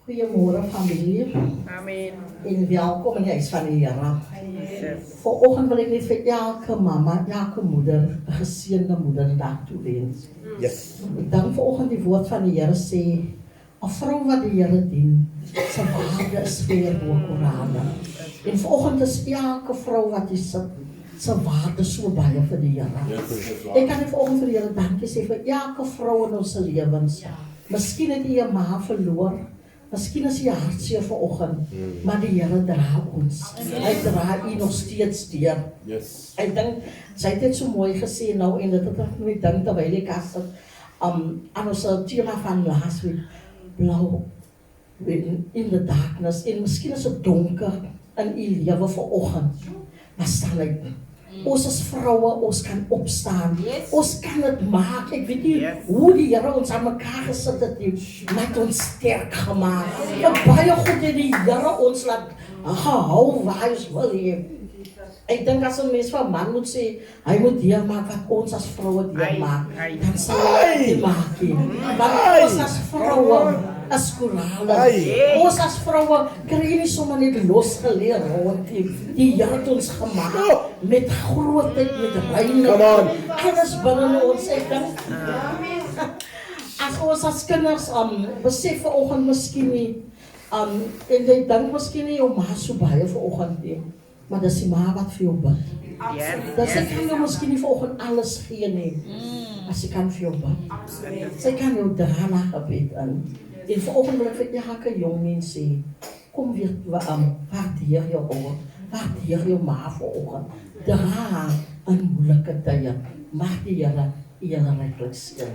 Goeiemôre familie. Amen. En welkom in die huis van die Here. Yes. Vanoggend wil ek net vir elke mamma, elke moeder 'n geseënde moederdag toewens. Yes. Ek dank vanoggend die woord van die Here sê 'n vrou wat die Here dien, sy waarde is ver bo Korane. En vanoggend is elke vrou wat hier sit, sy waarde so baie vir die Here. Ek kan net vanoggend vir die Here dankie sê vir elke vrou in ons lewens. Miskien het jy 'n ma verloor. Miskien is jy hartseer vanoggend, maar die Here dra ons. Hy dra u nog steeds deur. Yes. Ek dink sy het dit so mooi gesê nou en dit het ek nooit dink terwyl ek as het aan ons tema van laasweek blou in the darkness en miskien is dit donker in u lewe vanoggend. Maar staan uit. Ons as vroue, ons kan opstaan. Ons kan dit maak. Ek weet nie hoe die Here ons aan mekaar gesit het nie, met ons sterk gemaak. Baie goed het die Here ons laat gehou waar hy ons wil hê. Ek dink as 'n mens van man moet sê, hy moet deurmaak wat ons as vroue deurmaak, dan sal hy dit maak. Want ons as vroue as korale. Ons as vroue kry nie sommer net losgeleer rond die Here het ons gemaak met grootheid, met reinheid. Alles binne ons, ek dink. As ons as kinders besef vanoggend miskien nie, en jy dink miskien nie jou ma so baie vanoggend nie, maar dis die ma wat vir jou bid. Dat sy kan jou miskien nie vanoggend alles gee nie, maar sy kan vir jou bid. Sy kan jou dra na gebed in. En vanoggend wil ek vir elke jong mens sê, kom weer waardeer jou ouer, waardeer jou ma vanoggend. Dra haar in moeilike tye. Mag die Here ryklik seën.